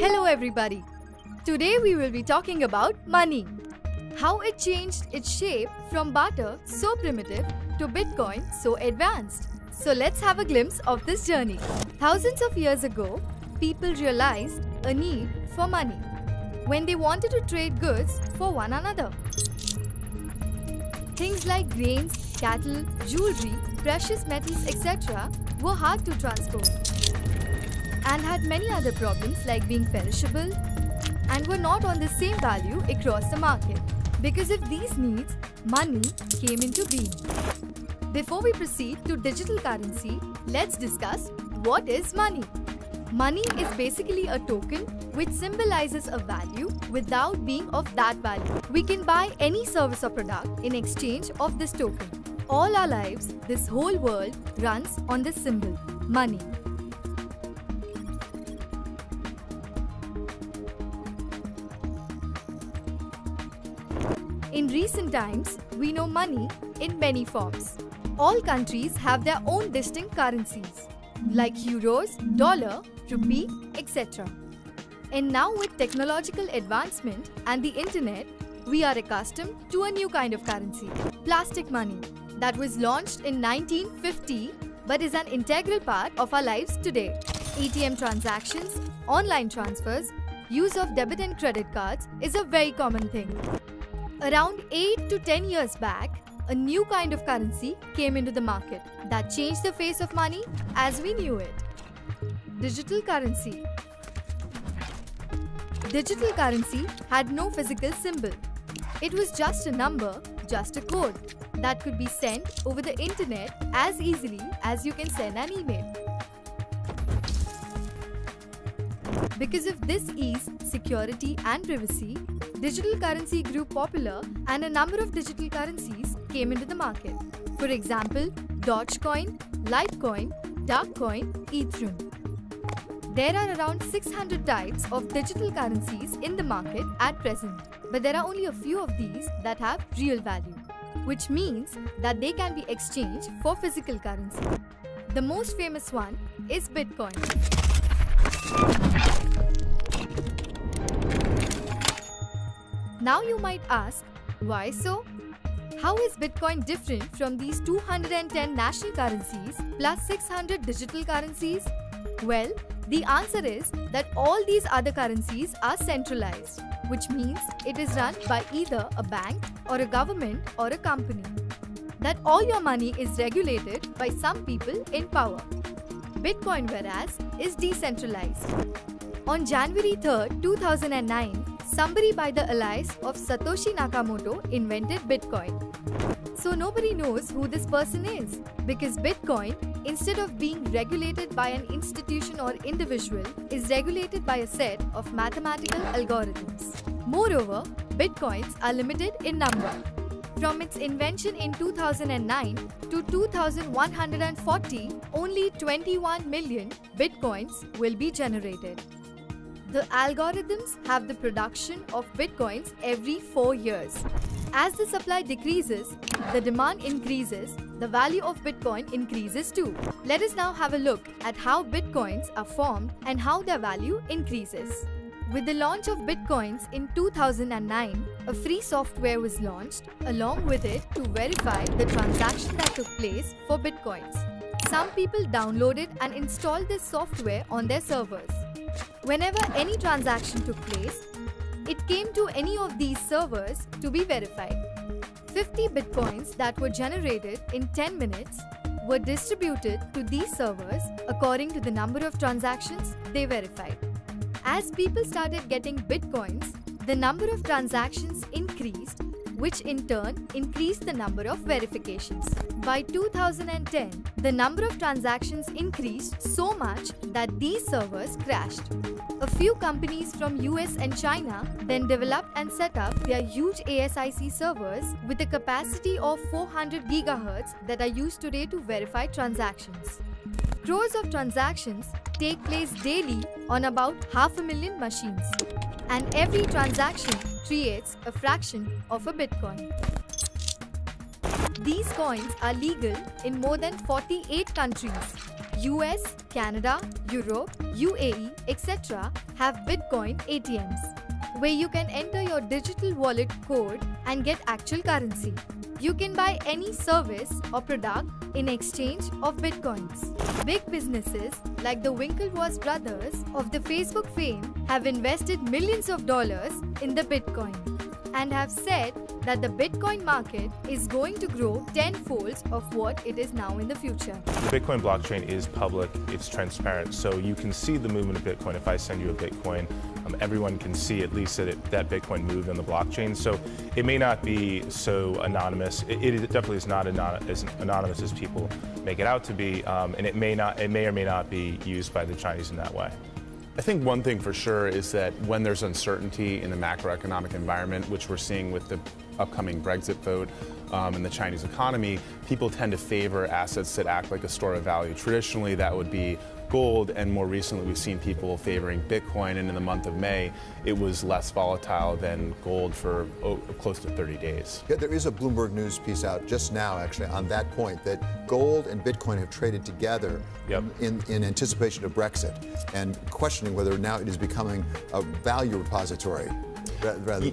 Hello everybody. Today we will be talking about money. How it changed its shape from barter so primitive to Bitcoin so advanced. So let's have a glimpse of this journey. Thousands of years ago, people realized a need for money when they wanted to trade goods for one another. Things like grains, cattle, jewelry, precious metals, etc. were hard to transport and had many other problems like being perishable and were not on the same value across the market. Because of these needs, money came into being. Before we proceed to digital currency, let's discuss what is money. Money is basically a token which symbolizes a value without being of that value. We can buy any service or product in exchange of this token. All our lives, this whole world runs on this symbol, money. In recent times, we know money in many forms. All countries have their own distinct currencies, like euros, dollar, rupee, etc. And now with technological advancement and the internet, we are accustomed to a new kind of currency, plastic money, that was launched in 1950 but is an integral part of our lives today. ATM transactions, online transfers, use of debit and credit cards is a very common thing. Around 8 to 10 years back, a new kind of currency came into the market that changed the face of money as we knew it. Digital currency. Digital currency had no physical symbol. It was just a number, just a code that could be sent over the internet as easily as you can send an email. Because of this ease, security and privacy, digital currency grew popular and a number of digital currencies came into the market. For example, Dogecoin, Litecoin, Darkcoin, Ethereum. There are around 600 types of digital currencies in the market at present, but there are only a few of these that have real value, which means that they can be exchanged for physical currency. The most famous one is Bitcoin. Now you might ask, why so? How is Bitcoin different from these 210 national currencies plus 600 digital currencies? Well, the answer is that all these other currencies are centralized, which means it is run by either a bank or a government or a company. That all your money is regulated by some people in power. Bitcoin, whereas, is decentralized. On January 3rd, 2009, somebody by the alias of Satoshi Nakamoto invented Bitcoin. So nobody knows who this person is because Bitcoin, instead of being regulated by an institution or individual, is regulated by a set of mathematical algorithms. Moreover, Bitcoins are limited in number. From its invention in 2009 to 2140, only 21 million Bitcoins will be generated. The algorithms have the production of Bitcoins every 4 years. As the supply decreases, the demand increases, the value of Bitcoin increases too. Let us now have a look at how Bitcoins are formed and how their value increases. With the launch of Bitcoins in 2009, a free software was launched along with it to verify the transaction that took place for Bitcoins. Some people downloaded and installed this software on their servers. Whenever any transaction took place, it came to any of these servers to be verified. 50 Bitcoins that were generated in 10 minutes were distributed to these servers according to the number of transactions they verified. As people started getting Bitcoins, the number of transactions increased, which in turn increased the number of verifications. By 2010, the number of transactions increased so much that these servers crashed. A few companies from US and China then developed and set up their huge ASIC servers with a capacity of 400 GHz that are used today to verify transactions. Crores of transactions take place daily on about 500,000 machines, and every transaction creates a fraction of a Bitcoin. These coins are legal in more than 48 countries. US, Canada, Europe, UAE, etc. have Bitcoin ATMs, where you can enter your digital wallet code and get actual currency. You can buy any service or product in exchange of Bitcoins. Big businesses like the Winklevoss brothers of the Facebook fame have invested millions of dollars in the Bitcoin and have said that the Bitcoin market is going to grow tenfolds of what it is now in the future. The Bitcoin blockchain is public, it's transparent, so you can see the movement of Bitcoin. If I send you a Bitcoin, everyone can see at least that Bitcoin moved on the blockchain. So it may not be so anonymous. It definitely is not as anonymous as people make it out to be, and it may or may not be used by the Chinese in that way. I think one thing for sure is that when there's uncertainty in the macroeconomic environment, which we're seeing with the upcoming Brexit vote and the Chinese economy, people tend to favor assets that act like a store of value. Traditionally, that would be gold, and more recently we've seen people favoring Bitcoin, and in the month of May it was less volatile than gold for close to 30 days. Yeah, there is a Bloomberg News piece out just now actually on that point, that gold and Bitcoin have traded together in anticipation of Brexit, and questioning whether now it is becoming a value repository.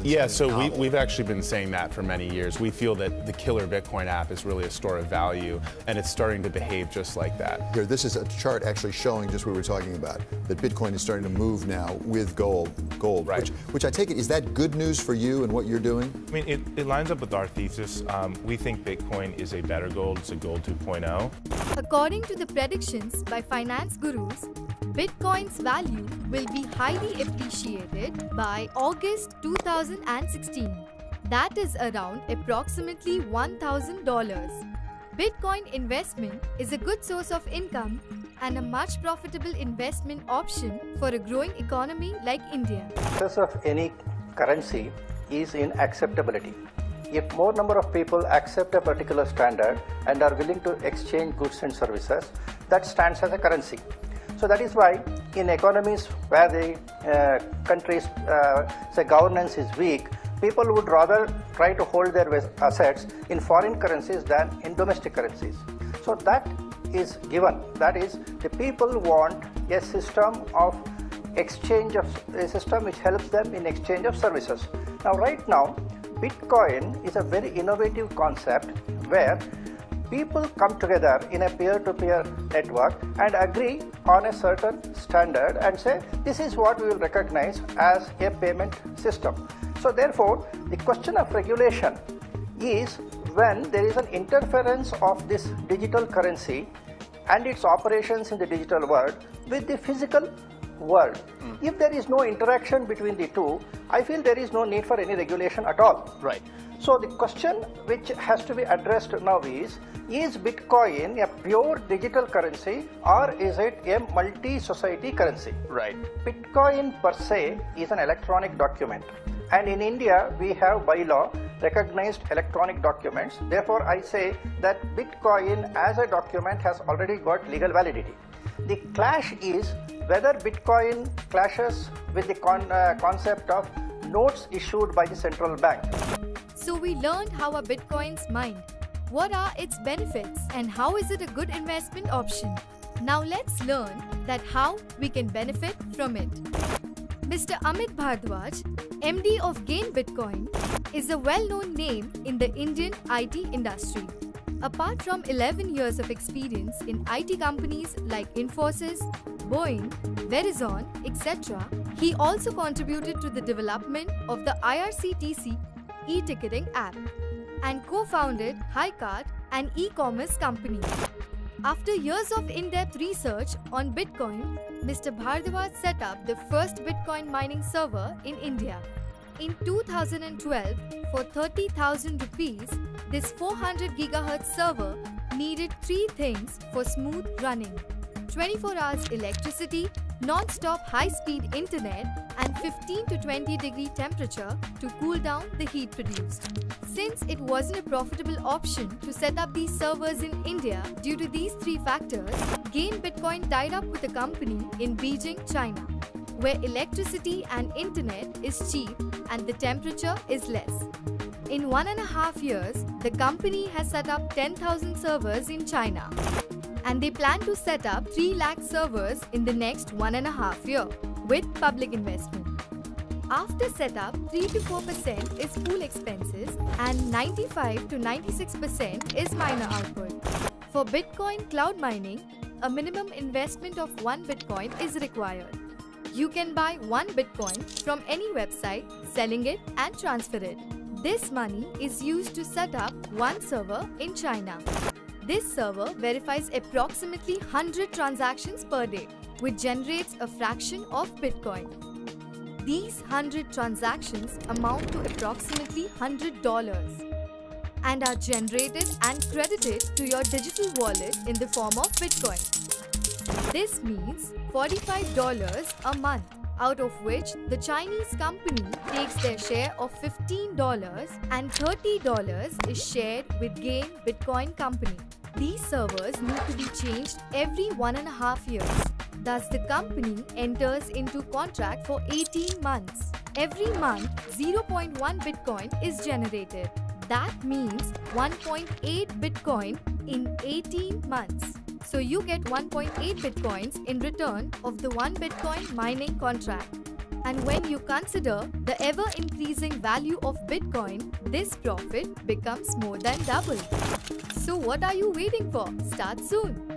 Yeah, so we've actually been saying that for many years. We feel that the Killer Bitcoin app is really a store of value, and it's starting to behave just like that. Here, this is a chart actually showing just what we were talking about, that Bitcoin is starting to move now with gold, right. which I take it, is that good news for you and what you're doing? I mean, it lines up with our thesis. We think Bitcoin is a better gold. It's a gold 2.0. According to the predictions by finance gurus, Bitcoin's value will be highly appreciated by August 2016. That is around approximately $1,000. Bitcoin investment is a good source of income and a much profitable investment option for a growing economy like India. The success of any currency is in acceptability. If more number of people accept a particular standard and are willing to exchange goods and services, that stands as a currency. So that is why in economies where the country's say governance is weak, people would rather try to hold their assets in foreign currencies than in domestic currencies. So that is given. That is, the people want a system of exchange of a system which helps them in exchange of services. Now, right now, Bitcoin is a very innovative concept where people come together in a peer-to-peer network and agree on a certain standard and say, this is what we will recognize as a payment system. So therefore, the question of regulation is when there is an interference of this digital currency and its operations in the digital world with the physical world. If there is no interaction between the two, I feel there is no need for any regulation at all. Right. So the question which has to be addressed now is Bitcoin a pure digital currency or is it a multi-society currency? Right. Bitcoin per se is an electronic document, and in India we have by law recognized electronic documents. Therefore, I say that Bitcoin as a document has already got legal validity. The clash is whether Bitcoin clashes with the concept of notes issued by the central bank. So we learned how are Bitcoins mined, what are its benefits, and how is it a good investment option. Now let's learn that how we can benefit from it. Mr. Amit Bhardwaj, MD of Gain Bitcoin, is a well-known name in the Indian IT industry. Apart from 11 years of experience in IT companies like Infosys, Boeing, Verizon, etc., he also contributed to the development of the IRCTC e-ticketing app and co-founded HighCard, an e-commerce company. After years of in-depth research on Bitcoin, Mr. Bhardwaj set up the first Bitcoin mining server in India. In 2012, for 30,000 rupees, this 400 GHz server needed three things for smooth running: 24 hours electricity, non-stop high-speed internet, and 15 to 20 degree temperature to cool down the heat produced. Since it wasn't a profitable option to set up these servers in India due to these three factors, Gain Bitcoin tied up with a company in Beijing, China, where electricity and internet is cheap and the temperature is less. In 1.5 years, the company has set up 10,000 servers in China. and they plan to set up 3 lakh servers in the next 1.5 years with public investment. After setup, 3 to 4% is pool expenses and 95 to 96% is miner output. For Bitcoin cloud mining, a minimum investment of 1 Bitcoin is required. You can buy 1 Bitcoin from any website, selling it and transfer it. This money is used to set up 1 server in China. This server verifies approximately 100 transactions per day, which generates a fraction of Bitcoin. These 100 transactions amount to approximately $100 and are generated and credited to your digital wallet in the form of Bitcoin. This means $45 a month, out of which the Chinese company takes their share of $15 and $30 is shared with Gain Bitcoin company. These servers need to be changed every 1.5 years. Thus, the company enters into contract for 18 months. Every month, 0.1 Bitcoin is generated. That means 1.8 Bitcoin in 18 months. So you get 1.8 Bitcoins in return of the 1 Bitcoin mining contract. And when you consider the ever-increasing value of Bitcoin, this profit becomes more than double. So what are you waiting for? Start soon!